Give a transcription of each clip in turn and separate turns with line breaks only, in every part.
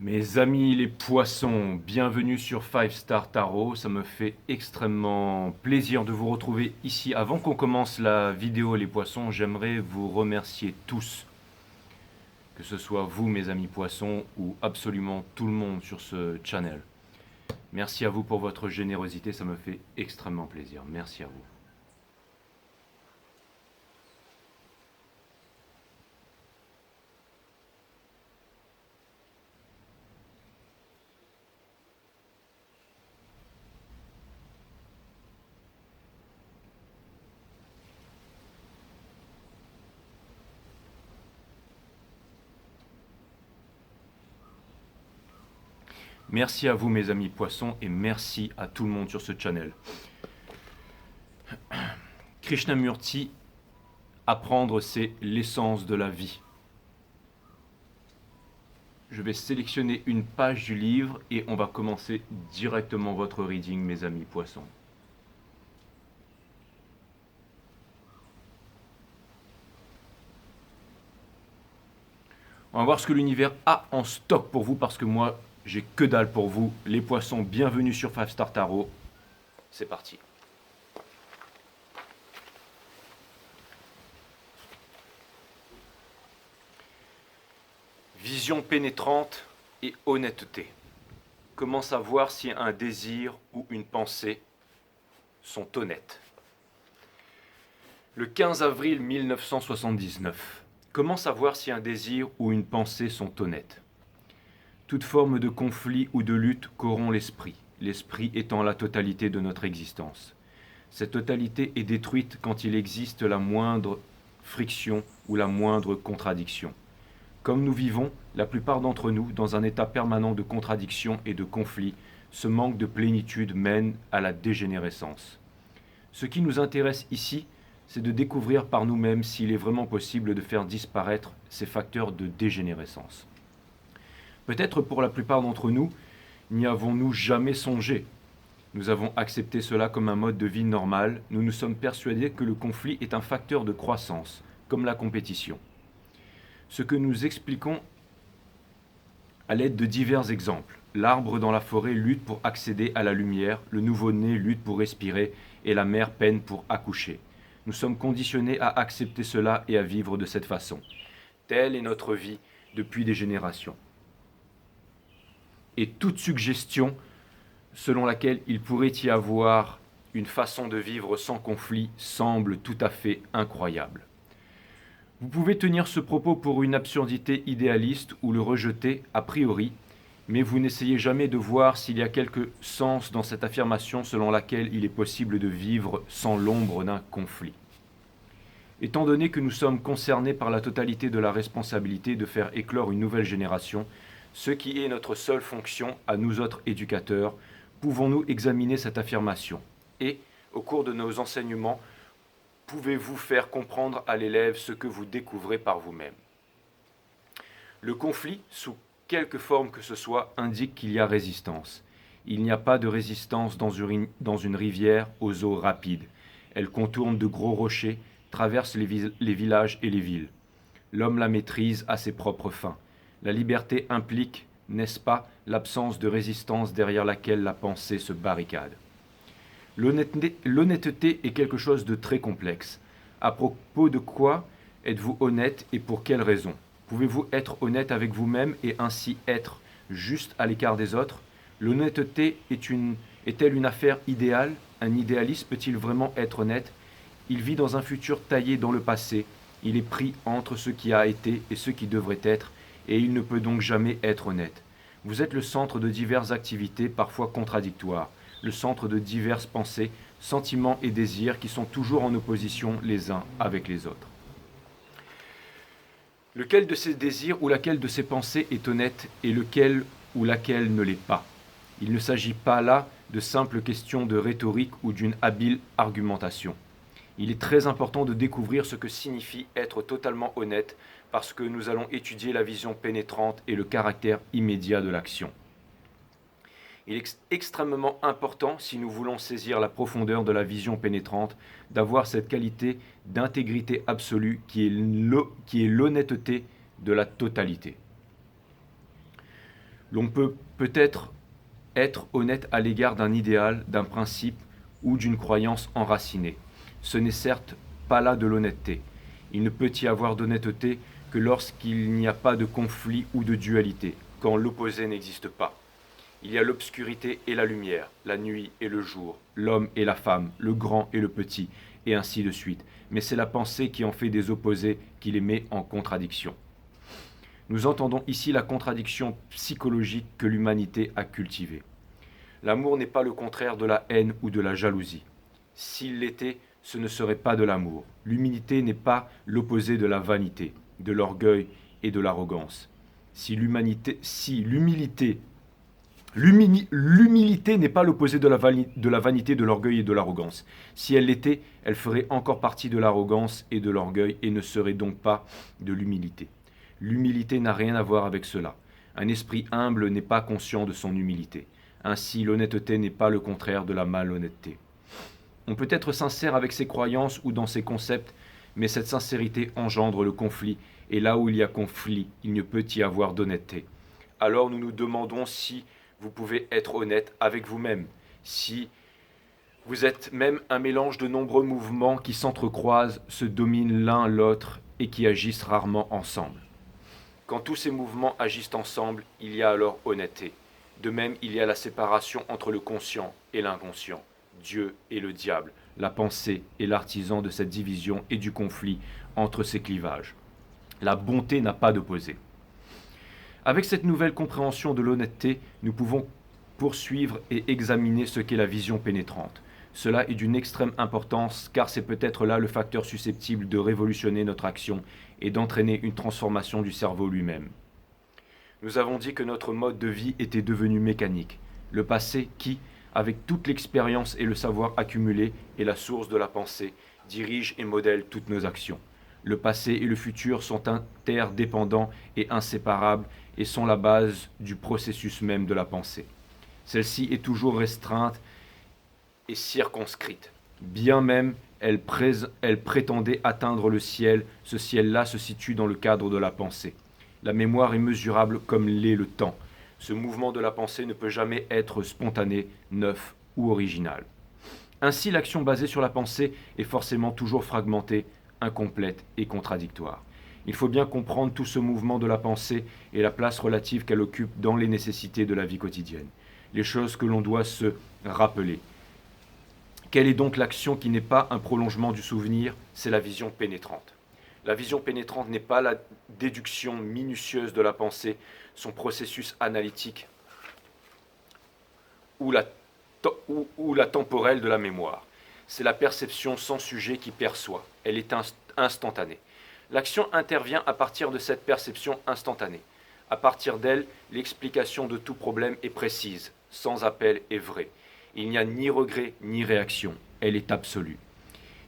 Mes amis les poissons, bienvenue sur 5 Star Tarot. Ça me fait extrêmement plaisir de vous retrouver ici. Avant qu'on commence la vidéo les poissons, j'aimerais vous remercier tous. Que ce soit vous mes amis poissons ou absolument tout le monde sur ce channel. Merci à vous pour votre générosité, ça me fait extrêmement plaisir. Merci à vous. Merci à vous mes amis poissons et merci à tout le monde sur ce channel. Krishnamurti, apprendre c'est l'essence de la vie. Je vais sélectionner une page du livre et on va commencer directement votre reading mes amis poissons. On va voir ce que l'univers a en stock pour vous parce que moi j'ai que dalle pour vous. Les poissons, bienvenue sur 5 Star Tarot. C'est parti. Vision pénétrante et honnêteté. Comment savoir si un désir ou une pensée sont honnêtes? Le 15 avril 1979. Comment savoir si un désir ou une pensée sont honnêtes? Toute forme de conflit ou de lutte corrompt l'esprit, l'esprit étant la totalité de notre existence. Cette totalité est détruite quand il existe la moindre friction ou la moindre contradiction. Comme nous vivons, la plupart d'entre nous, dans un état permanent de contradiction et de conflit, ce manque de plénitude mène à la dégénérescence. Ce qui nous intéresse ici, c'est de découvrir par nous-mêmes s'il est vraiment possible de faire disparaître ces facteurs de dégénérescence. Peut-être pour la plupart d'entre nous, n'y avons-nous jamais songé. Nous avons accepté cela comme un mode de vie normal. Nous nous sommes persuadés que le conflit est un facteur de croissance, comme la compétition. Ce que nous expliquons à l'aide de divers exemples. L'arbre dans la forêt lutte pour accéder à la lumière, le nouveau-né lutte pour respirer et la mère peine pour accoucher. Nous sommes conditionnés à accepter cela et à vivre de cette façon. Telle est notre vie depuis des générations. Et toute suggestion selon laquelle il pourrait y avoir une façon de vivre sans conflit semble tout à fait incroyable. Vous pouvez tenir ce propos pour une absurdité idéaliste ou le rejeter a priori, mais vous n'essayez jamais de voir s'il y a quelque sens dans cette affirmation selon laquelle il est possible de vivre sans l'ombre d'un conflit. Étant donné que nous sommes concernés par la totalité de la responsabilité de faire éclore une nouvelle génération, ce qui est notre seule fonction à nous autres éducateurs, pouvons-nous examiner cette affirmation et, au cours de nos enseignements, pouvez-vous faire comprendre à l'élève ce que vous découvrez par vous-même? Le conflit, sous quelque forme que ce soit, indique qu'il y a résistance. Il n'y a pas de résistance dans une rivière aux eaux rapides. Elle contourne de gros rochers, traverse les villages et les villes. L'homme la maîtrise à ses propres fins. La liberté implique, n'est-ce pas, l'absence de résistance derrière laquelle la pensée se barricade. L'honnêteté est quelque chose de très complexe. À propos de quoi êtes-vous honnête et pour quelles raisons? Pouvez-vous être honnête avec vous-même et ainsi être juste à l'écart des autres? L'honnêteté est-elle une affaire idéale? Un idéaliste peut-il vraiment être honnête? Il vit dans un futur taillé dans le passé. Il est pris entre ce qui a été et ce qui devrait être, et il ne peut donc jamais être honnête. Vous êtes le centre de diverses activités, parfois contradictoires, le centre de diverses pensées, sentiments et désirs qui sont toujours en opposition les uns avec les autres. Lequel de ces désirs ou laquelle de ces pensées est honnête et lequel ou laquelle ne l'est pas? Il ne s'agit pas là de simples questions de rhétorique ou d'une habile argumentation. Il est très important de découvrir ce que signifie être totalement honnête parce que nous allons étudier la vision pénétrante et le caractère immédiat de l'action. Il est extrêmement important, si nous voulons saisir la profondeur de la vision pénétrante, d'avoir cette qualité d'intégrité absolue qui est l'honnêteté de la totalité. L'on peut peut-être être honnête à l'égard d'un idéal, d'un principe ou d'une croyance enracinée. Ce n'est certes pas là de l'honnêteté. Il ne peut y avoir d'honnêteté que lorsqu'il n'y a pas de conflit ou de dualité, quand l'opposé n'existe pas. Il y a l'obscurité et la lumière, la nuit et le jour, l'homme et la femme, le grand et le petit, et ainsi de suite. Mais c'est la pensée qui en fait des opposés, qui les met en contradiction. Nous entendons ici la contradiction psychologique que l'humanité a cultivée. L'amour n'est pas le contraire de la haine ou de la jalousie. S'il l'était, ce ne serait pas de l'amour. L'humilité n'est pas l'opposé de la vanité, de l'orgueil et de l'arrogance. L'humilité n'est pas l'opposé de la vanité, de l'orgueil et de l'arrogance. Si elle l'était, elle ferait encore partie de l'arrogance et de l'orgueil et ne serait donc pas de l'humilité. L'humilité n'a rien à voir avec cela. Un esprit humble n'est pas conscient de son humilité. Ainsi, l'honnêteté n'est pas le contraire de la malhonnêteté. On peut être sincère avec ses croyances ou dans ses concepts, mais cette sincérité engendre le conflit, et là où il y a conflit, il ne peut y avoir d'honnêteté. Alors nous nous demandons si vous pouvez être honnête avec vous-même, si vous êtes même un mélange de nombreux mouvements qui s'entrecroisent, se dominent l'un l'autre et qui agissent rarement ensemble. Quand tous ces mouvements agissent ensemble, il y a alors honnêteté. De même, il y a la séparation entre le conscient et l'inconscient, Dieu et le diable, la pensée est l'artisan de cette division et du conflit entre ces clivages. La bonté n'a pas d'opposé. Avec cette nouvelle compréhension de l'honnêteté, nous pouvons poursuivre et examiner ce qu'est la vision pénétrante. Cela est d'une extrême importance car c'est peut-être là le facteur susceptible de révolutionner notre action et d'entraîner une transformation du cerveau lui-même. Nous avons dit que notre mode de vie était devenu mécanique. Le passé qui, avec toute l'expérience et le savoir accumulé, est la source de la pensée, dirige et modèle toutes nos actions. Le passé et le futur sont interdépendants et inséparables et sont la base du processus même de la pensée. Celle-ci est toujours restreinte et circonscrite. Bien même elle prétendait atteindre le ciel, ce ciel-là se situe dans le cadre de la pensée. La mémoire est mesurable comme l'est le temps. Ce mouvement de la pensée ne peut jamais être spontané, neuf ou original. Ainsi, l'action basée sur la pensée est forcément toujours fragmentée, incomplète et contradictoire. Il faut bien comprendre tout ce mouvement de la pensée et la place relative qu'elle occupe dans les nécessités de la vie quotidienne. Les choses que l'on doit se rappeler. Quelle est donc l'action qui n'est pas un prolongement du souvenir? C'est la vision pénétrante. La vision pénétrante n'est pas la déduction minutieuse de la pensée, son processus analytique ou la temporelle de la mémoire. C'est la perception sans sujet qui perçoit. Elle est instantanée. L'action intervient à partir de cette perception instantanée. À partir d'elle, l'explication de tout problème est précise, sans appel et vraie. Il n'y a ni regret ni réaction. Elle est absolue.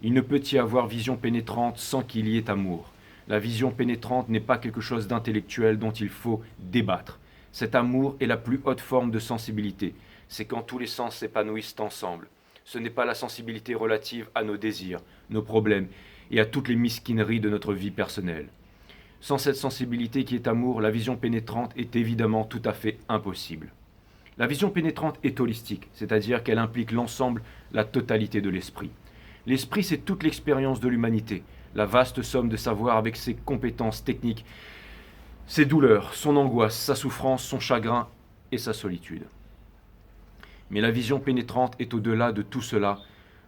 Il ne peut y avoir vision pénétrante sans qu'il y ait amour. La vision pénétrante n'est pas quelque chose d'intellectuel dont il faut débattre. Cet amour est la plus haute forme de sensibilité. C'est quand tous les sens s'épanouissent ensemble. Ce n'est pas la sensibilité relative à nos désirs, nos problèmes et à toutes les mesquineries de notre vie personnelle. Sans cette sensibilité qui est amour, la vision pénétrante est évidemment tout à fait impossible. La vision pénétrante est holistique, c'est-à-dire qu'elle implique l'ensemble, la totalité de l'esprit. L'esprit, c'est toute l'expérience de l'humanité, la vaste somme de savoir avec ses compétences techniques, ses douleurs, son angoisse, sa souffrance, son chagrin et sa solitude. Mais la vision pénétrante est au-delà de tout cela.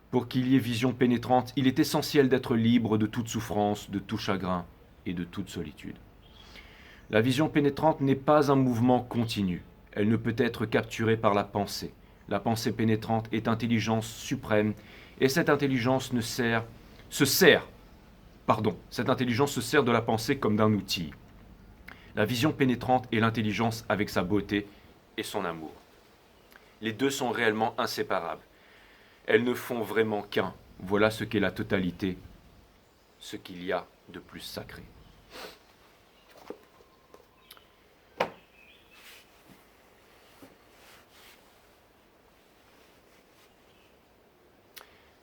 Pour qu'il y ait vision pénétrante, il est essentiel d'être libre de toute souffrance, de tout chagrin et de toute solitude. La vision pénétrante n'est pas un mouvement continu. Elle ne peut être capturée par la pensée. La pensée pénétrante est intelligence suprême et cette intelligence se sert de la pensée comme d'un outil. La vision pénétrante est l'intelligence avec sa beauté et son amour. Les deux sont réellement inséparables. Elles ne font vraiment qu'un. Voilà ce qu'est la totalité, ce qu'il y a de plus sacré.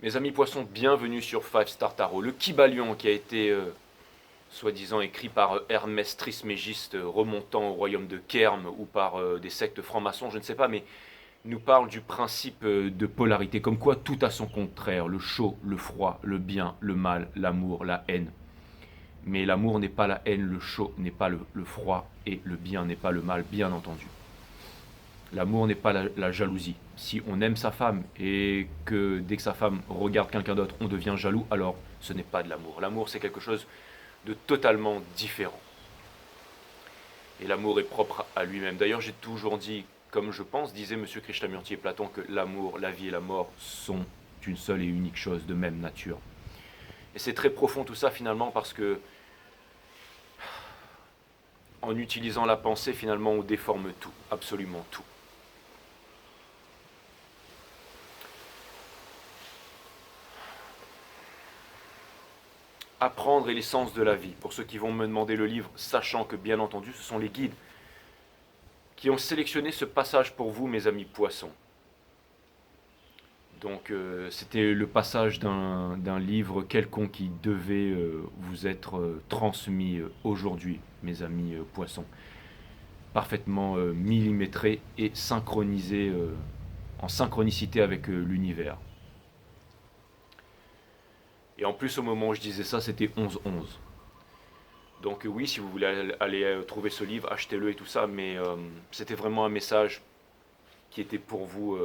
Mes amis poissons, bienvenue sur 5 Star Tarot. Le Kybalion qui a été soi-disant écrit par Hermès Trismégiste remontant au royaume de Kerm ou par des sectes francs-maçons, je ne sais pas, mais nous parle du principe de polarité, comme quoi tout a son contraire, le chaud, le froid, le bien, le mal, l'amour, la haine. Mais l'amour n'est pas la haine, le chaud n'est pas le froid, et le bien n'est pas le mal, bien entendu. L'amour n'est pas la jalousie. Si on aime sa femme et que dès que sa femme regarde quelqu'un d'autre, on devient jaloux, alors ce n'est pas de l'amour. L'amour, c'est quelque chose de totalement différent. Et l'amour est propre à lui-même. D'ailleurs, j'ai toujours dit, comme je pense, disait M. Krishnamurti et Platon, que l'amour, la vie et la mort sont une seule et unique chose de même nature. Et c'est très profond tout ça finalement parce que en utilisant la pensée, finalement, on déforme tout, absolument tout. Apprendre est l'essence de la vie. Pour ceux qui vont me demander le livre, sachant que bien entendu, ce sont les guides qui ont sélectionné ce passage pour vous, mes amis poissons. Donc c'était le passage d'un livre quelconque qui devait vous être transmis aujourd'hui, mes amis poissons. Parfaitement millimétré et synchronisé en synchronicité avec l'univers. Et en plus, au moment où je disais ça, c'était 11-11. Donc oui, si vous voulez aller trouver ce livre, achetez-le et tout ça, mais c'était vraiment un message qui était pour vous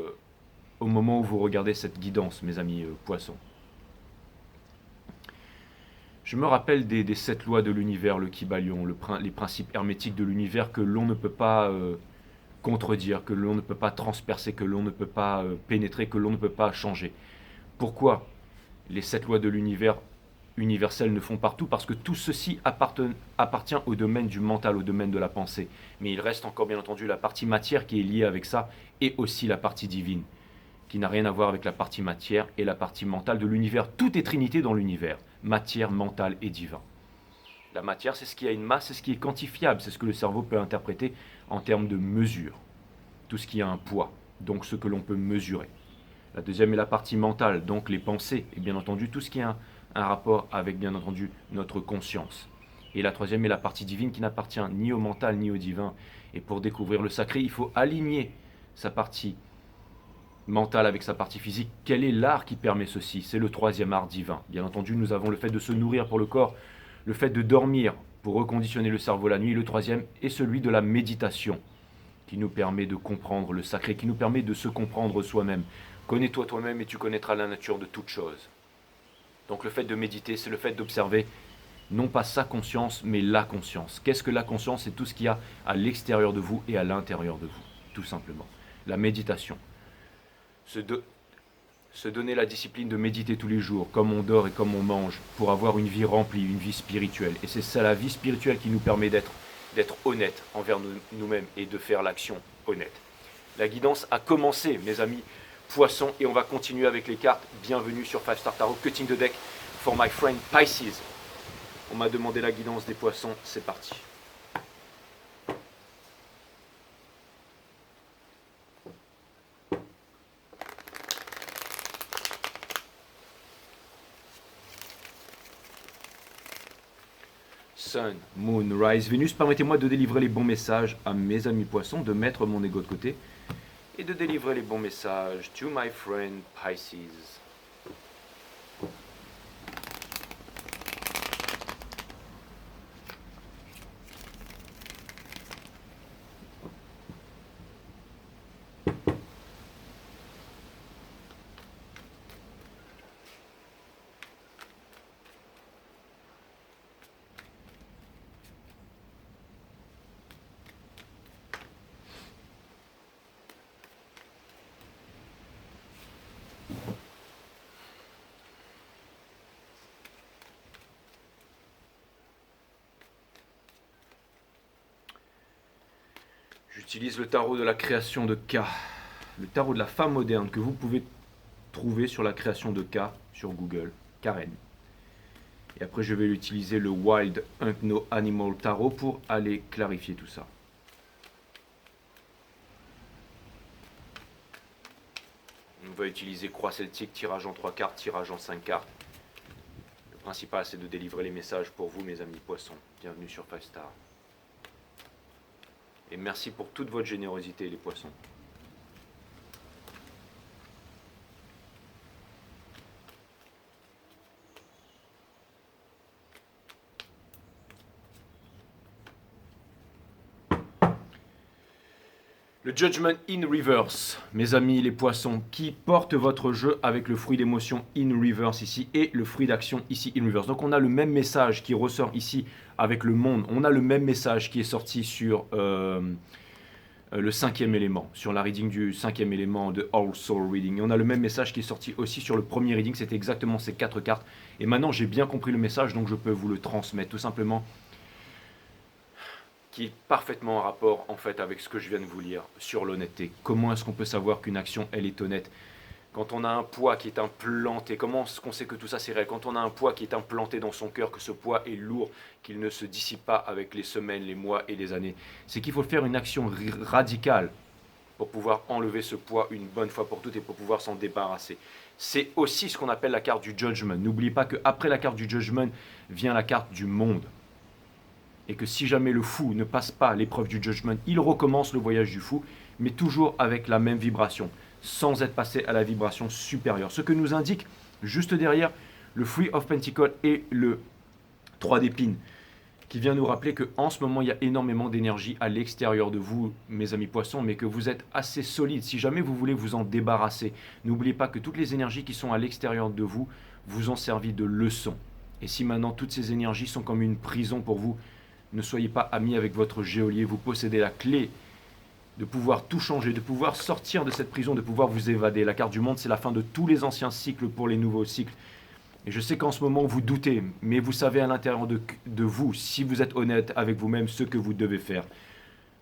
au moment où vous regardez cette guidance, mes amis poissons. Je me rappelle des 7 lois de l'univers, le Kybalion, les principes hermétiques de l'univers que l'on ne peut pas contredire, que l'on ne peut pas transpercer, que l'on ne peut pas pénétrer, que l'on ne peut pas changer. Pourquoi les 7 lois de l'univers universel ne font partout? Parce que tout ceci appartient au domaine du mental, au domaine de la pensée. Mais il reste encore bien entendu la partie matière qui est liée avec ça, et aussi la partie divine, qui n'a rien à voir avec la partie matière et la partie mentale de l'univers. Tout est trinité dans l'univers, matière, mentale et divin. La matière, c'est ce qui a une masse, c'est ce qui est quantifiable, c'est ce que le cerveau peut interpréter en termes de mesure. Tout ce qui a un poids, donc ce que l'on peut mesurer. La deuxième est la partie mentale, donc les pensées, et bien entendu tout ce qui a un rapport avec, bien entendu, notre conscience. Et la troisième est la partie divine qui n'appartient ni au mental ni au divin. Et pour découvrir le sacré, il faut aligner sa partie mentale avec sa partie physique. Quel est l'art qui permet ceci? C'est le troisième art divin. Bien entendu, nous avons le fait de se nourrir pour le corps, le fait de dormir pour reconditionner le cerveau la nuit. Le troisième est celui de la méditation, qui nous permet de comprendre le sacré, qui nous permet de se comprendre soi-même. Connais-toi toi-même et tu connaîtras la nature de toute chose. Donc le fait de méditer, c'est le fait d'observer non pas sa conscience, mais la conscience. Qu'est-ce que la conscience? C'est tout ce qu'il y a à l'extérieur de vous et à l'intérieur de vous, tout simplement. La méditation. Se donner la discipline de méditer tous les jours, comme on dort et comme on mange, pour avoir une vie remplie, une vie spirituelle. Et c'est ça la vie spirituelle qui nous permet d'être honnête envers nous-mêmes et de faire l'action honnête. La guidance a commencé, mes amis poissons, et on va continuer avec les cartes. Bienvenue sur 5 Star Tarot, cutting the deck for my friend Pisces. On m'a demandé la guidance des poissons, c'est parti. Sun, Moon, Rise, Vénus, permettez-moi de délivrer les bons messages à mes amis poissons, de mettre mon ego de côté et de délivrer les bons messages to my friend Pisces. J'utilise le tarot de la création de K, le tarot de la femme moderne que vous pouvez trouver sur la création de K sur Google, Karen. Et après je vais utiliser le Wild Unknown Animal Tarot pour aller clarifier tout ça. On va utiliser croix celtique, tirage en 3 cartes, tirage en 5 cartes. Le principal, c'est de délivrer les messages pour vous, mes amis poissons. Bienvenue sur 5 Star. Et merci pour toute votre générosité, les poissons. Le Judgment in Reverse, mes amis les poissons, qui porte votre jeu avec le fruit d'émotion in reverse ici et le fruit d'action ici in reverse. Donc on a le même message qui ressort ici avec le monde. On a le même message qui est sorti sur le 5e élément, sur la reading du 5e élément de All Soul Reading. Et on a le même message qui est sorti aussi sur le premier reading. C'était exactement ces 4 cartes. Et maintenant j'ai bien compris le message, donc je peux vous le transmettre tout simplement, qui est parfaitement en rapport en fait avec ce que je viens de vous lire sur l'honnêteté. Comment est-ce qu'on peut savoir qu'une action elle est honnête? Quand on a un poids qui est implanté, comment est-ce qu'on sait que tout ça c'est réel? Quand on a un poids qui est implanté dans son cœur, que ce poids est lourd, qu'il ne se dissipe pas avec les semaines, les mois et les années, c'est qu'il faut faire une action radicale pour pouvoir enlever ce poids une bonne fois pour toutes et pour pouvoir s'en débarrasser. C'est aussi ce qu'on appelle la carte du Judgment. N'oubliez pas qu'après la carte du Judgment vient la carte du monde. Et que si jamais le fou ne passe pas l'épreuve du Judgment, il recommence le voyage du fou, mais toujours avec la même vibration, sans être passé à la vibration supérieure. Ce que nous indique juste derrière le Three of Pentacles et le 3 d'épines, qui vient nous rappeler qu'en ce moment, il y a énormément d'énergie à l'extérieur de vous, mes amis poissons, mais que vous êtes assez solide. Si jamais vous voulez vous en débarrasser, n'oubliez pas que toutes les énergies qui sont à l'extérieur de vous vous ont servi de leçon. Et si maintenant toutes ces énergies sont comme une prison pour vous, ne soyez pas amis avec votre geôlier, vous possédez la clé de pouvoir tout changer, de pouvoir sortir de cette prison, de pouvoir vous évader. La carte du monde, c'est la fin de tous les anciens cycles pour les nouveaux cycles. Et je sais qu'en ce moment, vous doutez, mais vous savez à l'intérieur de vous, si vous êtes honnête avec vous-même, ce que vous devez faire.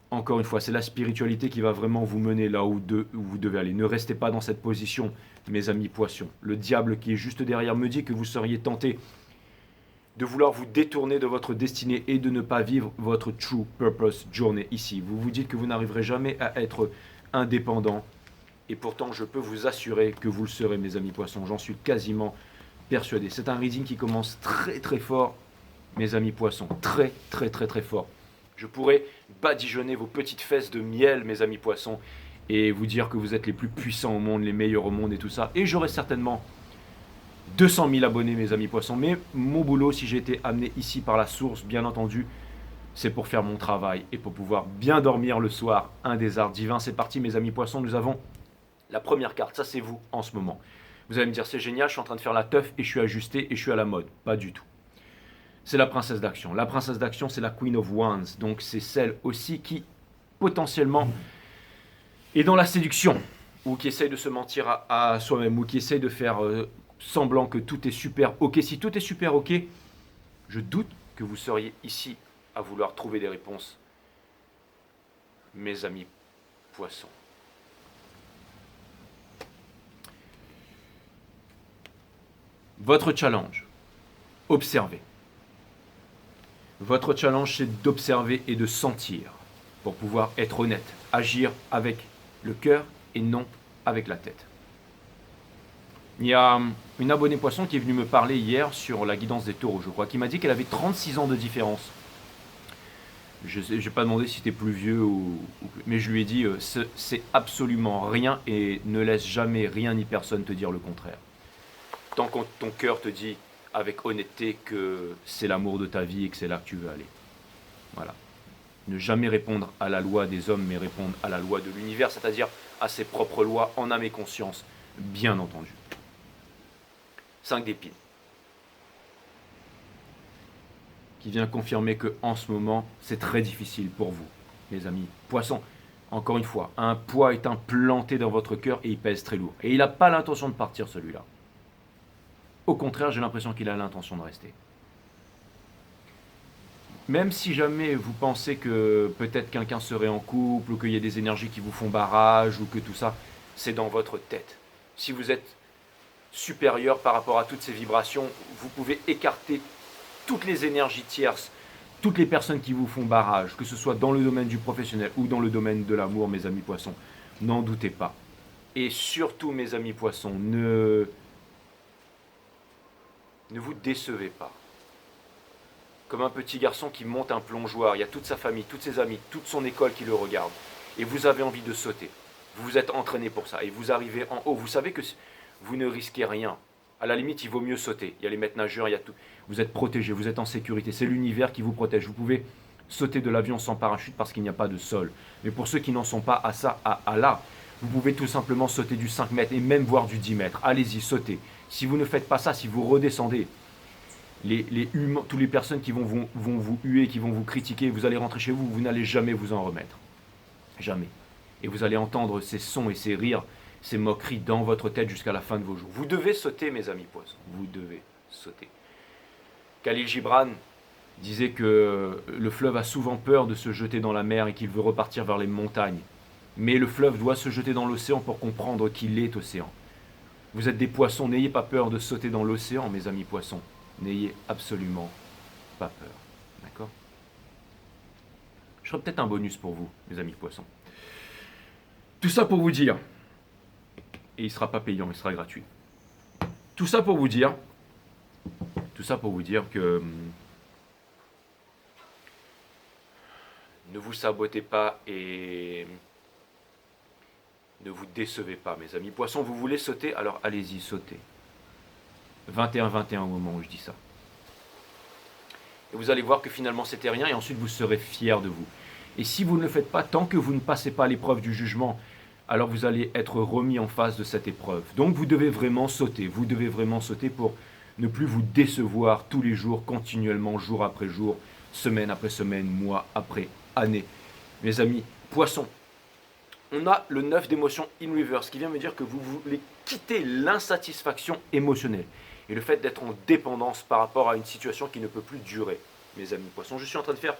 Encore une fois, c'est la spiritualité qui va vraiment vous mener là où vous devez aller. Ne restez pas dans cette position, mes amis poissons. Le diable qui est juste derrière me dit que vous seriez tentés de vouloir vous détourner de votre destinée et de ne pas vivre votre true purpose journey ici. Vous vous dites que vous n'arriverez jamais à être indépendant et pourtant je peux vous assurer que vous le serez, mes amis poissons. J'en suis quasiment persuadé. C'est un reading qui commence très très fort, mes amis poissons. Très très très très fort. Je pourrais badigeonner vos petites fesses de miel, mes amis poissons, et vous dire que vous êtes les plus puissants au monde, les meilleurs au monde et tout ça. Et j'aurai certainement 200 000 abonnés, mes amis poissons. Mais mon boulot, si j'ai été amené ici par la source, bien entendu, c'est pour faire mon travail et pour pouvoir bien dormir le soir. Un des arts divins, c'est parti, mes amis poissons. Nous avons la première carte, ça c'est vous en ce moment. Vous allez me dire, c'est génial, je suis en train de faire la teuf et je suis ajusté et je suis à la mode. Pas du tout. C'est la princesse d'action. La princesse d'action, c'est la Queen of Wands. Donc c'est celle aussi qui, potentiellement, est dans la séduction. Ou qui essaye de se mentir à soi-même. Ou qui essaye de faire semblant que tout est super ok. Si tout est super ok, je doute que vous seriez ici à vouloir trouver des réponses, mes amis poissons. Votre challenge, observez. Votre challenge, c'est d'observer et de sentir pour pouvoir être honnête, agir avec le cœur et non avec la tête. Il y a une abonnée poisson qui est venue me parler hier sur la guidance des taureaux, je crois, qui m'a dit qu'elle avait 36 ans de différence. Je n'ai pas demandé si c'était plus vieux, mais je lui ai dit c'est absolument rien et ne laisse jamais rien ni personne te dire le contraire. Tant que ton cœur te dit avec honnêteté que c'est l'amour de ta vie et que c'est là que tu veux aller. Voilà. Ne jamais répondre à la loi des hommes, mais répondre à la loi de l'univers, c'est-à-dire à ses propres lois en âme et conscience, bien entendu. 5 d'épines. Qui vient confirmer que en ce moment, c'est très difficile pour vous, mes amis. Poisson, encore une fois, un poids est implanté dans votre cœur et il pèse très lourd. Et il n'a pas l'intention de partir, celui-là. Au contraire, j'ai l'impression qu'il a l'intention de rester. Même si jamais vous pensez que peut-être quelqu'un serait en couple, ou qu'il y a des énergies qui vous font barrage, ou que tout ça, c'est dans votre tête. Si vous êtes supérieur par rapport à toutes ces vibrations, vous pouvez écarter toutes les énergies tierces, toutes les personnes qui vous font barrage, que ce soit dans le domaine du professionnel ou dans le domaine de l'amour, mes amis poissons. N'en doutez pas. Et surtout, mes amis poissons, Ne vous décevez pas. Comme un petit garçon qui monte un plongeoir, il y a toute sa famille, toutes ses amis, toute son école qui le regarde. Et vous avez envie de sauter. Vous vous êtes entraîné pour ça. Et vous arrivez en haut. Vous savez que vous ne risquez rien. À la limite, il vaut mieux sauter. Il y a les maîtres nageurs, il y a tout. Vous êtes protégé, vous êtes en sécurité. C'est l'univers qui vous protège. Vous pouvez sauter de l'avion sans parachute parce qu'il n'y a pas de sol. Mais pour ceux qui n'en sont pas à ça, à là, vous pouvez tout simplement sauter du 5 mètres et même voir du 10 mètres. Allez-y, sautez. Si vous ne faites pas ça, si vous redescendez, toutes les personnes qui vont vous huer, qui vont vous critiquer, vous allez rentrer chez vous, vous n'allez jamais vous en remettre. Jamais. Et vous allez entendre ces sons et ces rires, ces moqueries dans votre tête jusqu'à la fin de vos jours. Vous devez sauter, mes amis poissons. Vous devez sauter. Khalil Gibran disait que le fleuve a souvent peur de se jeter dans la mer et qu'il veut repartir vers les montagnes. Mais le fleuve doit se jeter dans l'océan pour comprendre qu'il est océan. Vous êtes des poissons, n'ayez pas peur de sauter dans l'océan, mes amis poissons. N'ayez absolument pas peur. D'accord ? Je ferai peut-être un bonus pour vous, mes amis poissons. Tout ça pour vous dire, et il ne sera pas payant, il sera gratuit. Tout ça pour vous dire que ne vous sabotez pas et ne vous décevez pas, mes amis poissons. Vous voulez sauter, alors allez-y, sautez. 21-21 au moment où je dis ça. Et vous allez voir que finalement c'était rien et ensuite vous serez fiers de vous. Et si vous ne le faites pas, tant que vous ne passez pas l'épreuve du jugement, alors vous allez être remis en face de cette épreuve. Donc vous devez vraiment sauter. Vous devez vraiment sauter pour ne plus vous décevoir tous les jours, continuellement, jour après jour, semaine après semaine, mois après année. Mes amis, poissons, on a le 9 d'émotion in reverse qui vient me dire que vous voulez quitter l'insatisfaction émotionnelle et le fait d'être en dépendance par rapport à une situation qui ne peut plus durer. Mes amis poissons, je suis en train de faire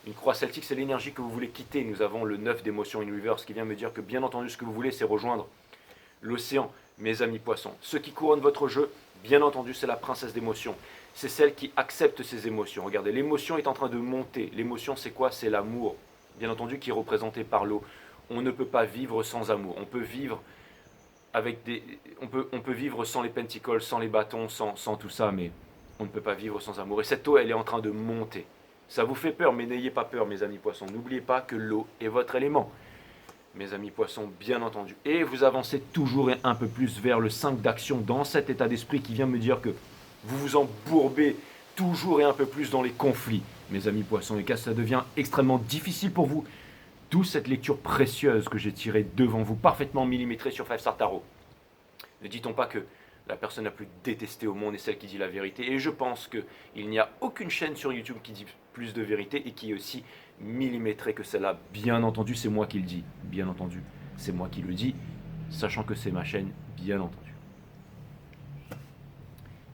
une croix celtique, c'est l'énergie que vous voulez quitter. Nous avons le 9 d'émotion in reverse qui vient me dire que bien entendu ce que vous voulez c'est rejoindre l'océan, mes amis poissons. Ce qui couronne votre jeu, bien entendu c'est la princesse d'émotion. C'est celle qui accepte ses émotions. Regardez, l'émotion est en train de monter. L'émotion c'est quoi? C'est l'amour, bien entendu qui est représenté par l'eau. On ne peut pas vivre sans amour. On peut vivre on peut vivre sans les pentacles, sans les bâtons, sans tout ça, mais on ne peut pas vivre sans amour. Et cette eau, elle est en train de monter. Ça vous fait peur, mais n'ayez pas peur, mes amis poissons. N'oubliez pas que l'eau est votre élément, mes amis poissons, bien entendu. Et vous avancez toujours et un peu plus vers le 5 d'action dans cet état d'esprit qui vient me dire que vous vous embourbez toujours et un peu plus dans les conflits, mes amis poissons, et que ça devient extrêmement difficile pour vous. D'où cette lecture précieuse que j'ai tirée devant vous, parfaitement millimétrée sur 5 Star Tarot. Ne dit-on pas que la personne la plus détestée au monde est celle qui dit la vérité? Et je pense qu'il n'y a aucune chaîne sur YouTube qui dit plus de vérité et qui est aussi millimétrée que celle-là. Bien entendu, c'est moi qui le dis. Bien entendu, c'est moi qui le dis, sachant que c'est ma chaîne, bien entendu.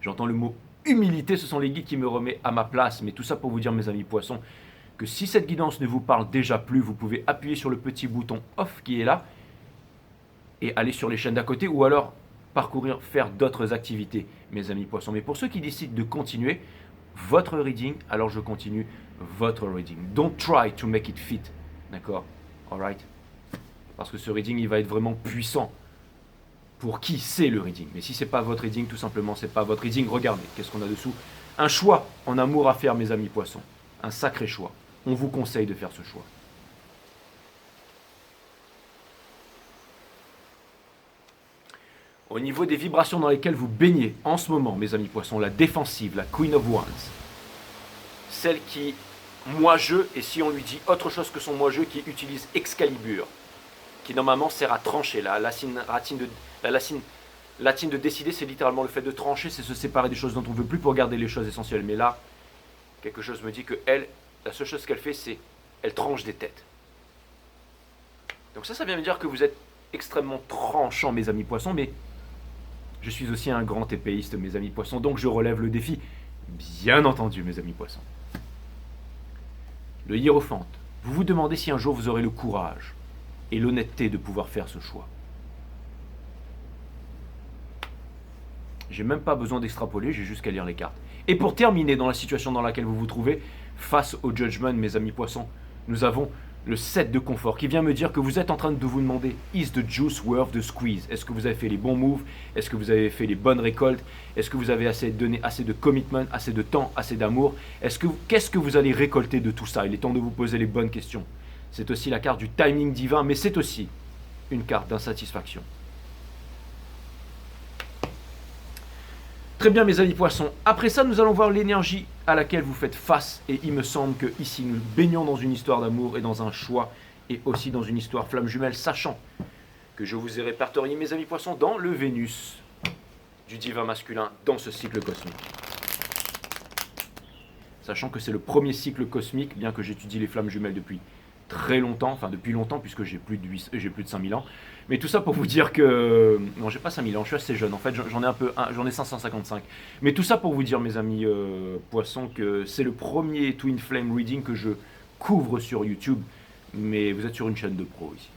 J'entends le mot humilité, ce sont les guides qui me remettent à ma place. Mais tout ça pour vous dire, mes amis poissons, que si cette guidance ne vous parle déjà plus, vous pouvez appuyer sur le petit bouton off qui est là et aller sur les chaînes d'à côté ou alors parcourir, faire d'autres activités, mes amis poissons. Mais pour ceux qui décident de continuer votre reading, alors je continue votre reading. Don't try to make it fit, d'accord? Alright? Parce que ce reading, il va être vraiment puissant. Pour qui c'est le reading? Mais si c'est pas votre reading, tout simplement, c'est pas votre reading. Regardez, qu'est-ce qu'on a dessous? Un choix en amour à faire, mes amis poissons. Un sacré choix. On vous conseille de faire ce choix. Au niveau des vibrations dans lesquelles vous baignez en ce moment, mes amis poissons, la défensive, la Queen of Wands, celle qui, moi-je, et si on lui dit autre chose que son moi-je, qui utilise Excalibur, qui normalement sert à trancher. La latine de décider, c'est littéralement le fait de trancher, c'est se séparer des choses dont on ne veut plus pour garder les choses essentielles. Mais là, quelque chose me dit que elle, la seule chose qu'elle fait, c'est elle tranche des têtes. Donc ça vient me dire que vous êtes extrêmement tranchant, mes amis poissons, mais je suis aussi un grand épéiste, mes amis poissons, donc je relève le défi, bien entendu, mes amis poissons. Le hiérophante, vous vous demandez si un jour vous aurez le courage et l'honnêteté de pouvoir faire ce choix. J'ai même pas besoin d'extrapoler, j'ai juste qu'à lire les cartes. Et pour terminer dans la situation dans laquelle vous vous trouvez, face au judgment, mes amis poissons, nous avons le 7 de confort, qui vient me dire que vous êtes en train de vous demander « Is the juice worth the squeeze ?» Est-ce que vous avez fait les bons moves? Est-ce que vous avez fait les bonnes récoltes? Est-ce que vous avez donné assez de commitment, assez de temps, assez d'amour? Qu'est-ce que vous allez récolter de tout ça? Il est temps de vous poser les bonnes questions. C'est aussi la carte du timing divin, mais c'est aussi une carte d'insatisfaction. Très bien mes amis poissons, après ça nous allons voir l'énergie à laquelle vous faites face et il me semble que ici nous baignons dans une histoire d'amour et dans un choix et aussi dans une histoire flamme jumelle, sachant que je vous ai répertorié mes amis poissons dans le Vénus du divin masculin dans ce cycle cosmique. Sachant que c'est le premier cycle cosmique, bien que j'étudie les flammes jumelles depuis très longtemps, enfin depuis longtemps puisque j'ai plus de 5000 ans. Mais tout ça pour vous dire que... Non, j'ai pas 5000 ans, je suis assez jeune. En fait, j'en ai 555. Mais tout ça pour vous dire, mes amis poissons, que c'est le premier Twin Flame Reading que je couvre sur YouTube. Mais vous êtes sur une chaîne de pro ici.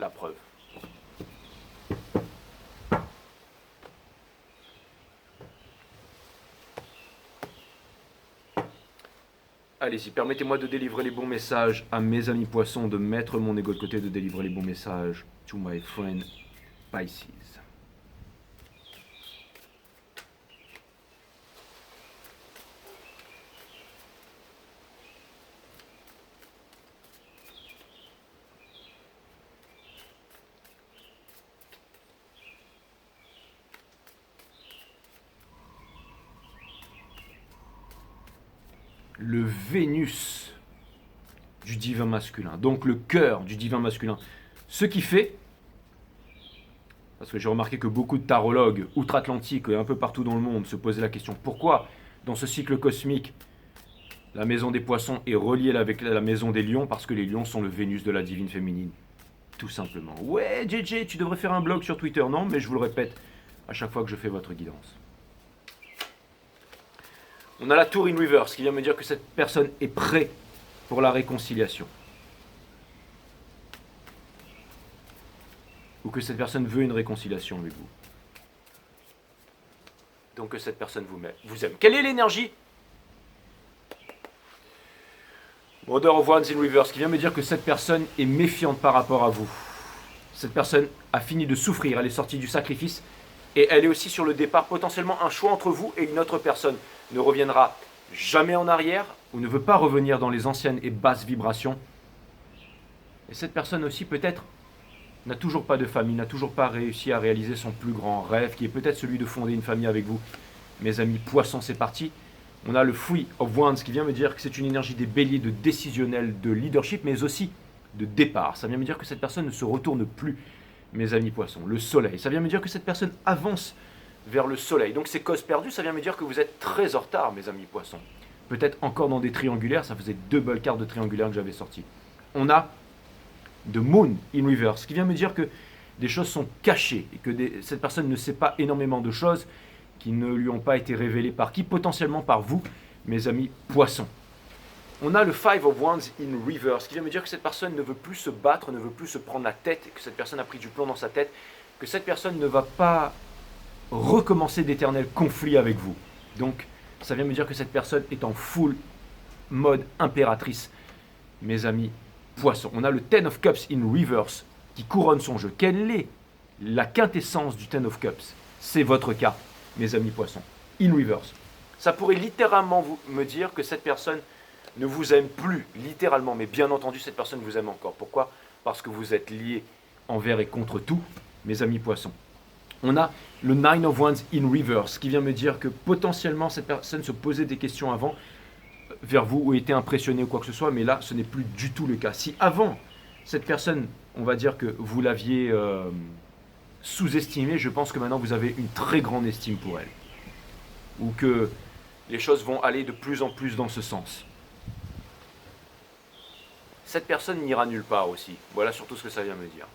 La preuve. Allez-y, permettez-moi de délivrer les bons messages à mes amis poissons, de mettre mon ego de côté, de délivrer les bons messages to my friend Pisces. Le Vénus du divin masculin, donc le cœur du divin masculin. Ce qui fait, parce que j'ai remarqué que beaucoup de tarologues outre-Atlantique et un peu partout dans le monde se posaient la question, pourquoi dans ce cycle cosmique, la maison des poissons est reliée avec la maison des lions? Parce que les lions sont le Vénus de la divine féminine. Tout simplement. Ouais, JJ, tu devrais faire un blog sur Twitter. Non, mais je vous le répète à chaque fois que je fais votre guidance. On a la tour in reverse qui vient me dire que cette personne est prête pour la réconciliation. Ou que cette personne veut une réconciliation avec vous. Donc que cette personne vous aime. Quelle est l'énergie? Mother of Wands in reverse qui vient me dire que cette personne est méfiante par rapport à vous. Cette personne a fini de souffrir, elle est sortie du sacrifice et elle est aussi sur le départ. Potentiellement un choix entre vous et une autre personne ne reviendra jamais en arrière ou ne veut pas revenir dans les anciennes et basses vibrations. Et cette personne aussi peut-être n'a toujours pas de famille, n'a toujours pas réussi à réaliser son plus grand rêve qui est peut-être celui de fonder une famille avec vous. Mes amis poissons, c'est parti. On a le Three of Wands qui vient me dire que c'est une énergie des béliers de décisionnel, de leadership, mais aussi de départ. Ça vient me dire que cette personne ne se retourne plus, mes amis poissons. Le soleil, ça vient me dire que cette personne avance vers le soleil. Donc c'est cause perdue, ça vient me dire que vous êtes très en retard, mes amis poissons. Peut-être encore dans des triangulaires, ça faisait 2 belles cartes de triangulaires que j'avais sorties. On a The Moon in Reverse, qui vient me dire que des choses sont cachées et que cette personne ne sait pas énormément de choses qui ne lui ont pas été révélées par qui? Potentiellement par vous, mes amis poissons. On a le Five of Wands in Reverse, qui vient me dire que cette personne ne veut plus se battre, ne veut plus se prendre la tête, que cette personne a pris du plomb dans sa tête, que cette personne ne va pas recommencer d'éternels conflits avec vous. Donc, ça vient me dire que cette personne est en full mode impératrice, mes amis poissons. On a le Ten of Cups in Reverse, qui couronne son jeu. Quelle est la quintessence du Ten of Cups? C'est votre cas, mes amis poissons, in reverse. Ça pourrait littéralement me dire que cette personne ne vous aime plus, littéralement, mais bien entendu, cette personne vous aime encore. Pourquoi? Parce que vous êtes liés envers et contre tout, mes amis poissons. On a le Nine of Wands in reverse, qui vient me dire que potentiellement, cette personne se posait des questions avant, vers vous, ou était impressionnée ou quoi que ce soit, mais là, ce n'est plus du tout le cas. Si avant, cette personne, on va dire que vous l'aviez sous-estimée, je pense que maintenant vous avez une très grande estime pour elle. Ou que les choses vont aller de plus en plus dans ce sens. Cette personne n'ira nulle part aussi. Voilà surtout ce que ça vient me dire.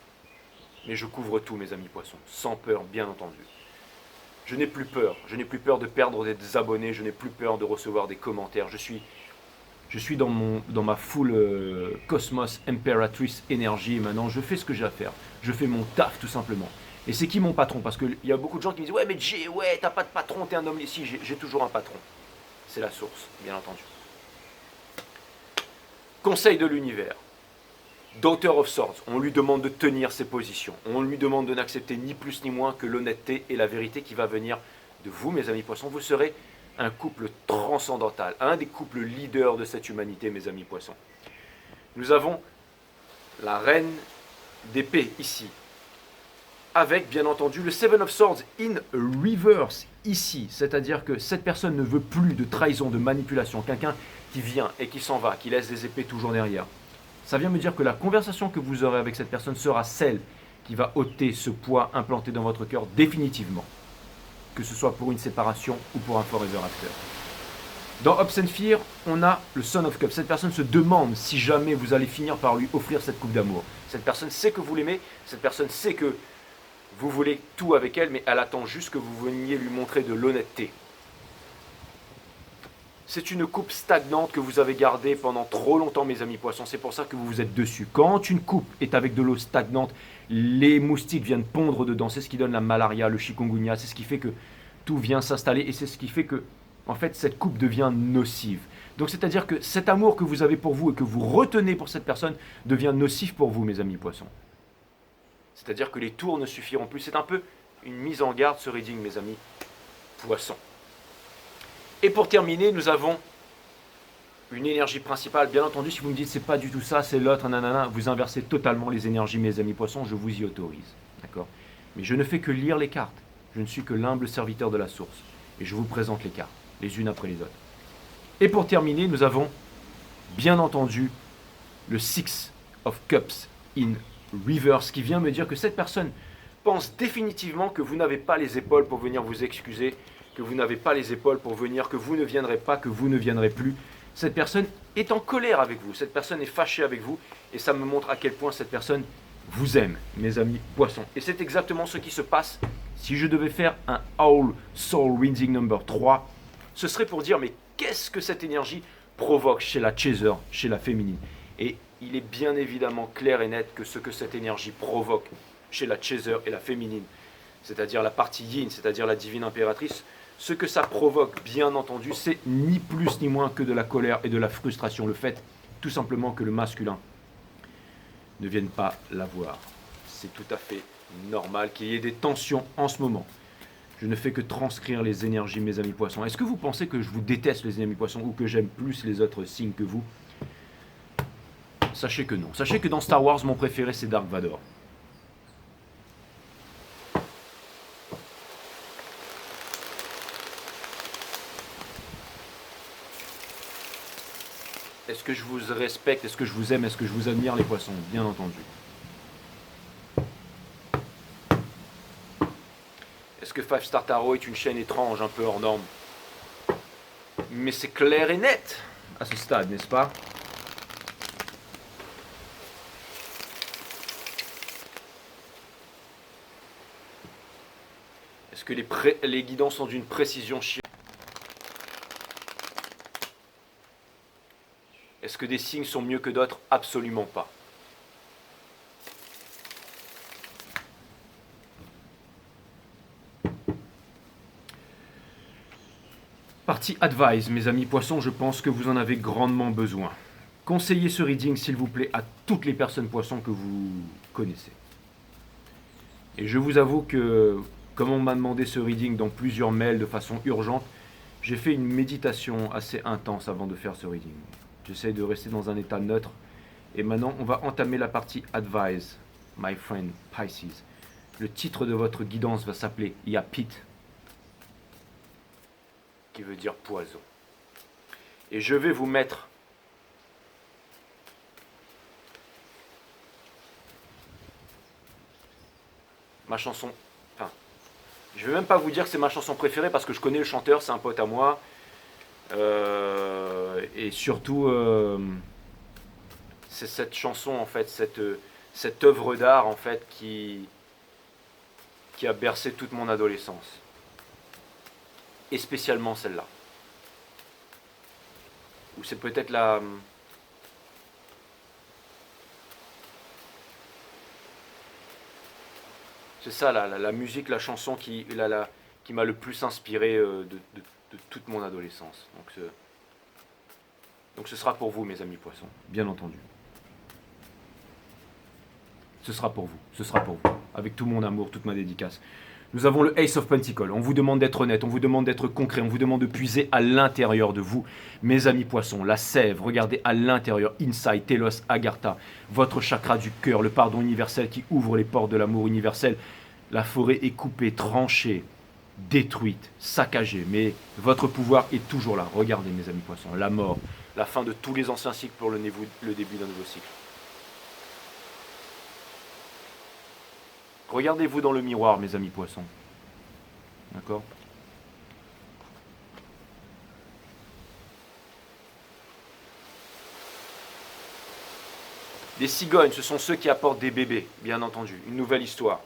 Mais je couvre tout, mes amis poissons, sans peur, bien entendu. Je n'ai plus peur. Je n'ai plus peur de perdre des abonnés. Je n'ai plus peur de recevoir des commentaires. Je suis dans ma full Cosmos Imperatrice énergie. Et maintenant, je fais ce que j'ai à faire. Je fais mon taf, tout simplement. Et c'est qui mon patron? Parce qu'il y a beaucoup de gens qui me disent « Ouais, mais t'as pas de patron, t'es un homme ici. » J'ai toujours un patron. C'est la source, bien entendu. Conseil de l'univers. Daughter of Swords, on lui demande de tenir ses positions. On lui demande de n'accepter ni plus ni moins que l'honnêteté et la vérité qui va venir de vous, mes amis poissons. Vous serez un couple transcendantal, un des couples leaders de cette humanité, mes amis poissons. Nous avons la reine d'épée ici, avec bien entendu le Seven of Swords in reverse ici, c'est-à-dire que cette personne ne veut plus de trahison, de manipulation, quelqu'un qui vient et qui s'en va, qui laisse des épées toujours derrière. Ça vient me dire que la conversation que vous aurez avec cette personne sera celle qui va ôter ce poids implanté dans votre cœur définitivement, que ce soit pour une séparation ou pour un forever after. Dans Hopes and Fear, on a le Son of Cups. Cette personne se demande si jamais vous allez finir par lui offrir cette coupe d'amour. Cette personne sait que vous l'aimez, cette personne sait que vous voulez tout avec elle, mais elle attend juste que vous veniez lui montrer de l'honnêteté. C'est une coupe stagnante que vous avez gardée pendant trop longtemps, mes amis poissons. C'est pour ça que vous vous êtes dessus. Quand une coupe est avec de l'eau stagnante, les moustiques viennent pondre dedans. C'est ce qui donne la malaria, le chikungunya. C'est ce qui fait que tout vient s'installer. Et c'est ce qui fait que, en fait, cette coupe devient nocive. Donc, c'est-à-dire que cet amour que vous avez pour vous et que vous retenez pour cette personne devient nocif pour vous, mes amis poissons. C'est-à-dire que les tours ne suffiront plus. C'est un peu une mise en garde, ce reading, mes amis poissons. Et pour terminer, nous avons une énergie principale. Bien entendu, si vous me dites c'est pas du tout ça, c'est l'autre, nanana, vous inversez totalement les énergies, mes amis poissons, je vous y autorise. D'accord ? Mais je ne fais que lire les cartes. Je ne suis que l'humble serviteur de la source. Et je vous présente les cartes, les unes après les autres. Et pour terminer, nous avons, bien entendu, le Six of Cups in reverse, qui vient me dire que cette personne pense définitivement que vous n'avez pas les épaules pour venir vous excuser, que vous n'avez pas les épaules pour venir, que vous ne viendrez pas, que vous ne viendrez plus. Cette personne est en colère avec vous, cette personne est fâchée avec vous, et ça me montre à quel point cette personne vous aime, mes amis poissons. Et c'est exactement ce qui se passe si je devais faire un All Soul Reading number 3. Ce serait pour dire, mais qu'est-ce que cette énergie provoque chez la chaser, chez la féminine? Et il est bien évidemment clair et net que ce que cette énergie provoque chez la chaser et la féminine, c'est-à-dire la partie yin, c'est-à-dire la divine impératrice, ce que ça provoque, bien entendu, c'est ni plus ni moins que de la colère et de la frustration. Le fait, tout simplement, que le masculin ne vienne pas la voir. C'est tout à fait normal qu'il y ait des tensions en ce moment. Je ne fais que transcrire les énergies, mes amis poissons. Est-ce que vous pensez que je vous déteste, les amis poissons, ou que j'aime plus les autres signes que vous? Sachez que non. Sachez que dans Star Wars, mon préféré, c'est Dark Vador. Est-ce que je vous respecte? Est-ce que je vous aime? Est-ce que je vous admire, les poissons? Bien entendu. Est-ce que Five Star Tarot est une chaîne étrange, un peu hors norme? Mais c'est clair et net à ce stade, n'est-ce pas? Est-ce que les guidances sont d'une précision chirurgicale? Est-ce que des signes sont mieux que d'autres? Absolument pas. Partie advice, mes amis poissons, je pense que vous en avez grandement besoin. Conseillez ce reading, s'il vous plaît, à toutes les personnes poissons que vous connaissez. Et je vous avoue que, comme on m'a demandé ce reading dans plusieurs mails de façon urgente, j'ai fait une méditation assez intense avant de faire ce reading. J'essaie de rester dans un état neutre. Et maintenant, on va entamer la partie Advise, my friend Pisces. Le titre de votre guidance va s'appeler Yapit, qui veut dire poison. Et je vais vous mettre ma chanson. Enfin, je ne vais même pas vous dire que c'est ma chanson préférée parce que je connais le chanteur, c'est un pote à moi. Et surtout, c'est cette chanson, en fait, cette œuvre d'art, en fait, qui a bercé toute mon adolescence. Et spécialement celle-là. Ou c'est peut-être la... C'est ça, la musique, la chanson qui m'a le plus inspiré de toute mon adolescence. Donc, Donc ce sera pour vous, mes amis poissons, bien entendu. Ce sera pour vous, ce sera pour vous, avec tout mon amour, toute ma dédicace. Nous avons le Ace of Pentacles. On vous demande d'être honnête, on vous demande d'être concret, on vous demande de puiser à l'intérieur de vous. Mes amis poissons, la sève, regardez à l'intérieur, Inside, Telos, Agartha, votre chakra du cœur, le pardon universel qui ouvre les portes de l'amour universel. La forêt est coupée, tranchée, détruite, saccagée, mais votre pouvoir est toujours là. Regardez, mes amis poissons, la mort, la fin de tous les anciens cycles pour le début d'un nouveau cycle. Regardez-vous dans le miroir, mes amis poissons. D'accord? Les cigognes, ce sont ceux qui apportent des bébés, bien entendu. Une nouvelle histoire.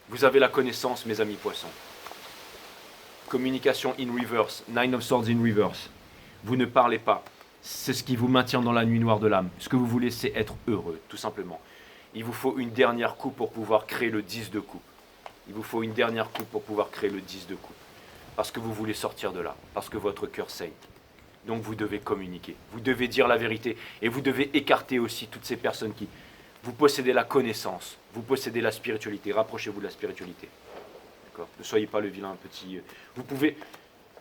Vous avez la connaissance, mes amis poissons. Communication in reverse, Nine of Swords in reverse. Vous ne parlez pas. C'est ce qui vous maintient dans la nuit noire de l'âme. Ce que vous voulez, c'est être heureux, tout simplement. Il vous faut une dernière coupe pour pouvoir créer le 10 de coupe. Il vous faut une dernière coupe pour pouvoir créer le 10 de coupe. Parce que vous voulez sortir de là. Parce que votre cœur saigne. Donc vous devez communiquer. Vous devez dire la vérité. Et vous devez écarter aussi toutes ces personnes qui... Vous possédez la connaissance. Vous possédez la spiritualité. Rapprochez-vous de la spiritualité. D'accord ? Ne soyez pas le vilain petit... Vous pouvez...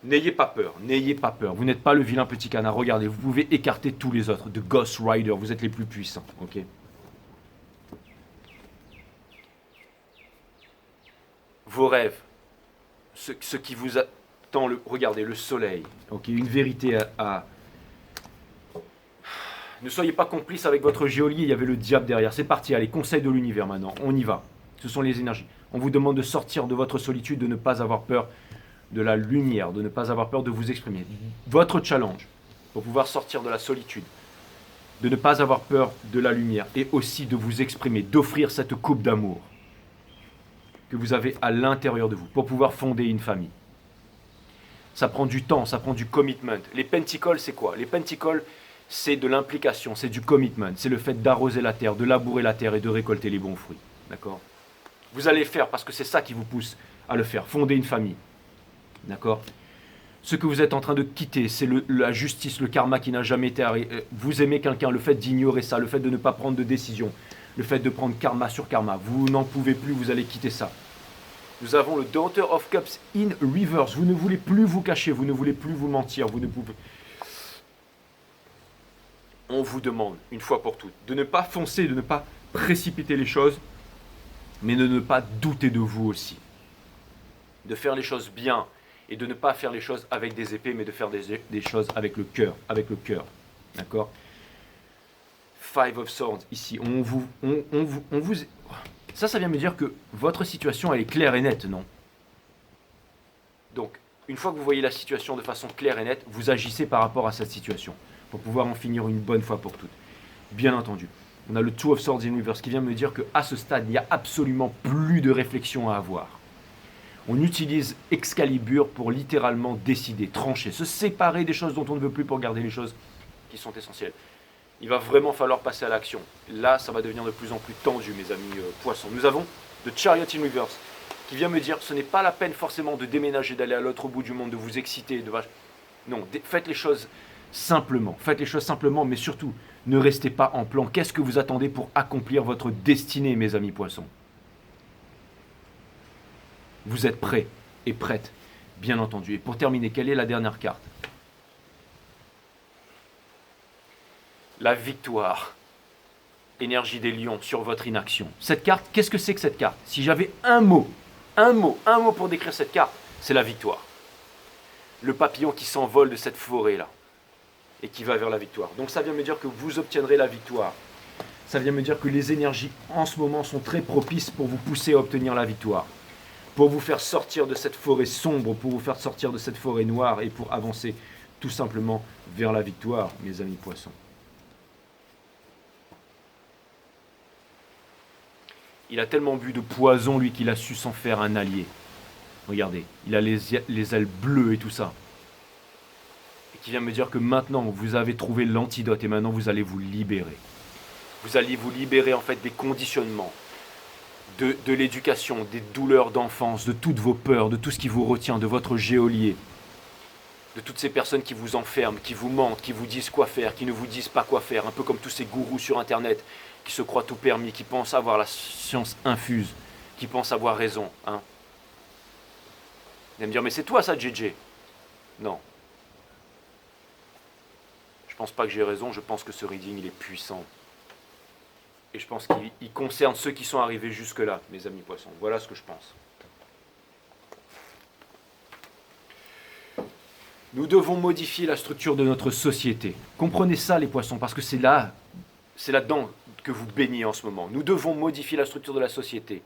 N'ayez pas peur. N'ayez pas peur. Vous n'êtes pas le vilain petit canard. Regardez, vous pouvez écarter tous les autres. De Ghost Rider. Vous êtes les plus puissants. Ok ? Vos rêves, ce qui vous attend, regardez, le soleil, ok, une vérité à... Ne soyez pas complice avec votre geôlier, il y avait le diable derrière. C'est parti, allez, conseil de l'univers maintenant, on y va. Ce sont les énergies. On vous demande de sortir de votre solitude, de ne pas avoir peur de la lumière, de ne pas avoir peur de vous exprimer. Votre challenge, pour pouvoir sortir de la solitude, de ne pas avoir peur de la lumière, et aussi de vous exprimer, d'offrir cette coupe d'amour que vous avez à l'intérieur de vous pour pouvoir fonder une famille. Ça prend du temps, ça prend du commitment. Les pentacles, c'est quoi? Les pentacles, c'est de l'implication, c'est du commitment. C'est le fait d'arroser la terre, de labourer la terre et de récolter les bons fruits. D'accord? Vous allez le faire parce que c'est ça qui vous pousse à le faire. Fonder une famille. D'accord? Ce que vous êtes en train de quitter, c'est la justice, le karma qui n'a jamais été arrêté. Vous aimez quelqu'un, le fait d'ignorer ça, le fait de ne pas prendre de décision, le fait de prendre karma sur karma. Vous n'en pouvez plus, vous allez quitter ça. Nous avons le Daughter of Cups in reverse. Vous ne voulez plus vous cacher, vous ne voulez plus vous mentir, vous ne pouvez... On vous demande, une fois pour toutes, de ne pas foncer, de ne pas précipiter les choses, mais de ne pas douter de vous aussi. De faire les choses bien et de ne pas faire les choses avec des épées, mais de faire des choses avec le cœur, D'accord? Five of Swords, ici, on vous... Ça vient me dire que votre situation, elle est claire et nette, non? Donc, une fois que vous voyez la situation de façon claire et nette, vous agissez par rapport à cette situation, pour pouvoir en finir une bonne fois pour toutes. Bien entendu, on a le Two of Swords in Reverse qui vient me dire qu'à ce stade, il n'y a absolument plus de réflexion à avoir. On utilise Excalibur pour littéralement décider, trancher, se séparer des choses dont on ne veut plus pour garder les choses qui sont essentielles. Il va vraiment falloir passer à l'action. Là, ça va devenir de plus en plus tendu, mes amis poissons. Nous avons The Chariot in Reverse, qui vient me dire, ce n'est pas la peine forcément de déménager, d'aller à l'autre bout du monde, de vous exciter. Non, faites les choses simplement. Faites les choses simplement, mais surtout, ne restez pas en plan. Qu'est-ce que vous attendez pour accomplir votre destinée, mes amis poissons? Vous êtes prêts et prêtes, bien entendu. Et pour terminer, quelle est la dernière carte? La victoire, énergie des lions sur votre inaction. Cette carte, qu'est-ce que c'est que cette carte? Si j'avais un mot pour décrire cette carte, c'est la victoire. Le papillon qui s'envole de cette forêt-là et qui va vers la victoire. Donc ça vient me dire que vous obtiendrez la victoire. Ça vient me dire que les énergies en ce moment sont très propices pour vous pousser à obtenir la victoire. Pour vous faire sortir de cette forêt sombre, pour vous faire sortir de cette forêt noire et pour avancer tout simplement vers la victoire, mes amis poissons. Il a tellement bu de poison, lui, qu'il a su s'en faire un allié. Regardez, il a les ailes bleues et tout ça. Et qui vient me dire que maintenant, vous avez trouvé l'antidote et maintenant, vous allez vous libérer. Vous allez vous libérer, en fait, des conditionnements, de l'éducation, des douleurs d'enfance, de toutes vos peurs, de tout ce qui vous retient, de votre geôlier. de toutes ces personnes qui vous enferment, qui vous mentent, qui vous disent quoi faire, qui ne vous disent pas quoi faire, un peu comme tous ces gourous sur Internet qui se croient tout permis, qui pensent avoir la science infuse, qui pensent avoir raison. Hein. Vous allez me dire, mais c'est toi ça, JJ? Non. Je pense pas que j'ai raison, je pense que ce reading, il est puissant. Et je pense qu'il concerne ceux qui sont arrivés jusque-là, mes amis poissons. Voilà ce que je pense. Nous devons modifier la structure de notre société. Comprenez ça, les poissons, parce que c'est là-dedans que vous baignez en ce moment. Nous devons modifier la structure de la société.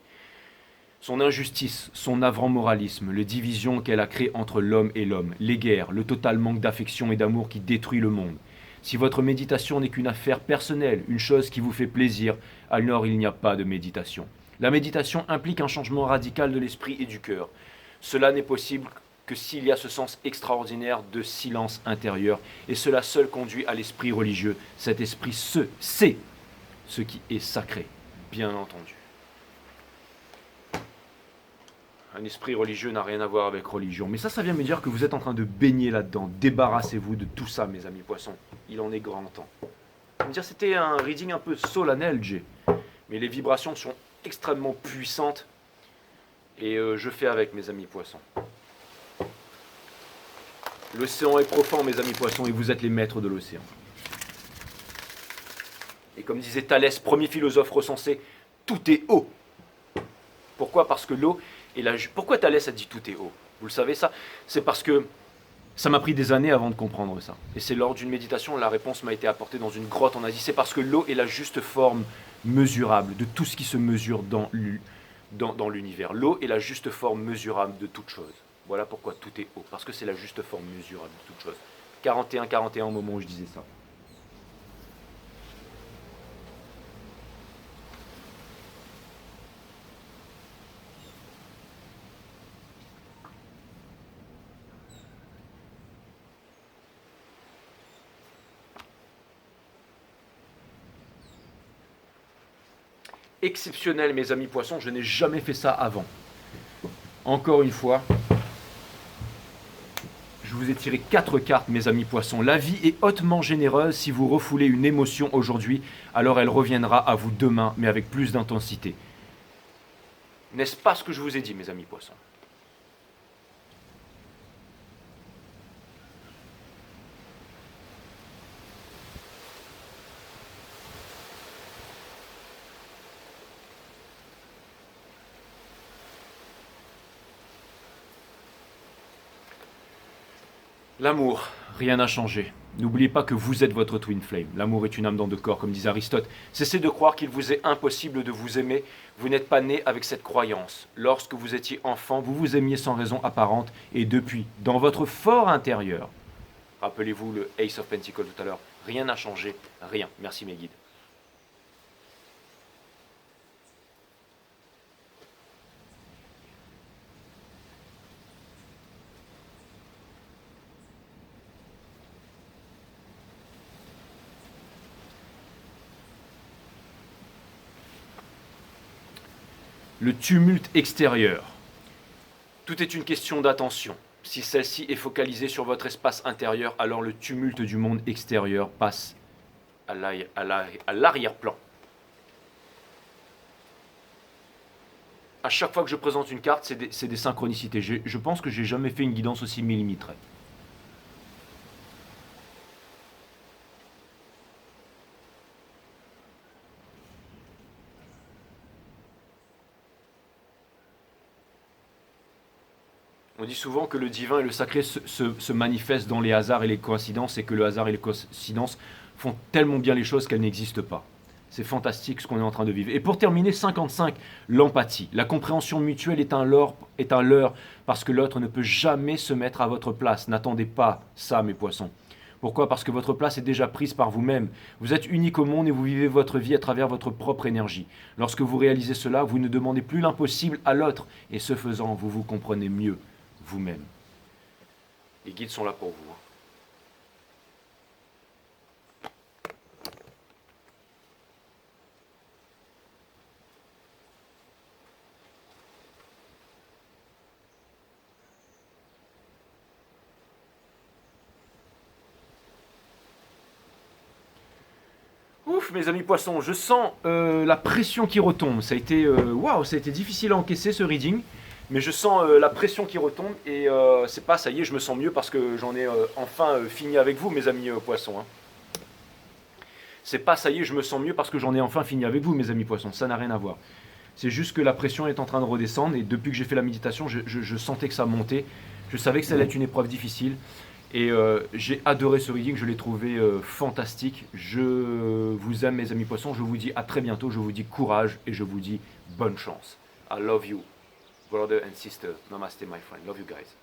Son injustice, son navrant moralisme, les divisions qu'elle a créées entre l'homme et l'homme, les guerres, le total manque d'affection et d'amour qui détruit le monde. Si votre méditation n'est qu'une affaire personnelle, une chose qui vous fait plaisir, alors il n'y a pas de méditation. La méditation implique un changement radical de l'esprit et du cœur. Cela n'est possible que s'il y a ce sens extraordinaire de silence intérieur, et cela seul conduit à l'esprit religieux. Cet esprit sait ce qui est sacré, bien entendu. Un esprit religieux n'a rien à voir avec religion. Mais ça vient me dire que vous êtes en train de baigner là-dedans. Débarrassez-vous de tout ça, mes amis poissons. Il en est grand temps. Vous me dire, c'était un reading un peu solennel, Jay. Mais les vibrations sont extrêmement puissantes. Et je fais avec, mes amis poissons. L'océan est profond, mes amis poissons, et vous êtes les maîtres de l'océan. Et comme disait Thalès, premier philosophe recensé, tout est eau. Pourquoi? Parce que l'eau est la... Pourquoi Thalès a dit tout est eau? Vous le savez ça? C'est parce que ça m'a pris des années avant de comprendre ça. Et c'est lors d'une méditation, la réponse m'a été apportée dans une grotte en Asie. C'est parce que l'eau est la juste forme mesurable de tout ce qui se mesure dans l'univers. L'eau est la juste forme mesurable de toute chose. Voilà pourquoi tout est eau, parce que c'est la juste forme mesurable de toute chose. 41 au moment où je disais ça. Exceptionnel, mes amis poissons, je n'ai jamais fait ça avant. Encore une fois, je vous ai tiré 4 cartes, mes amis poissons. La vie est hautement généreuse. Si vous refoulez une émotion aujourd'hui, alors elle reviendra à vous demain, mais avec plus d'intensité. N'est-ce pas ce que je vous ai dit, mes amis poissons? L'amour, rien n'a changé. N'oubliez pas que vous êtes votre twin flame. L'amour est une âme dans 2 corps, comme disait Aristote. Cessez de croire qu'il vous est impossible de vous aimer. Vous n'êtes pas né avec cette croyance. Lorsque vous étiez enfant, vous vous aimiez sans raison apparente. Et depuis, dans votre fort intérieur, rappelez-vous le Ace of Pentacles tout à l'heure, rien n'a changé, rien. Merci mes guides. Le tumulte extérieur. Tout est une question d'attention. Si celle-ci est focalisée sur votre espace intérieur, alors le tumulte du monde extérieur passe à l'arrière-plan. À chaque fois que je présente une carte, c'est des synchronicités. Je pense que j'ai jamais fait une guidance aussi millimétrée. On dit souvent que le divin et le sacré se manifestent dans les hasards et les coïncidences, et que le hasard et les coïncidences font tellement bien les choses qu'elles n'existent pas. C'est fantastique ce qu'on est en train de vivre. Et pour terminer, 55, l'empathie. La compréhension mutuelle est un leurre parce que l'autre ne peut jamais se mettre à votre place. N'attendez pas ça, mes poissons. Pourquoi? Parce que votre place est déjà prise par vous-même. Vous êtes unique au monde et vous vivez votre vie à travers votre propre énergie. Lorsque vous réalisez cela, vous ne demandez plus l'impossible à l'autre. Et ce faisant, vous vous comprenez mieux vous-même. Les guides sont là pour vous. Ouf, mes amis poissons, je sens la pression qui retombe. Ça a été, waouh, ça a été difficile à encaisser ce reading, mais je sens la pression qui retombe et c'est pas, ça y est, je me sens mieux parce que j'en ai enfin fini avec vous, mes amis poissons. Hein. C'est pas, ça y est, je me sens mieux parce que j'en ai enfin fini avec vous, mes amis poissons. Ça n'a rien à voir. C'est juste que la pression est en train de redescendre et depuis que j'ai fait la méditation, je sentais que ça montait. Je savais que ça allait être une épreuve difficile. Et j'ai adoré ce reading, je l'ai trouvé fantastique. Je vous aime mes amis poissons, je vous dis à très bientôt, je vous dis courage et je vous dis bonne chance. I love you, brother and sister. Namaste my friend, love you guys.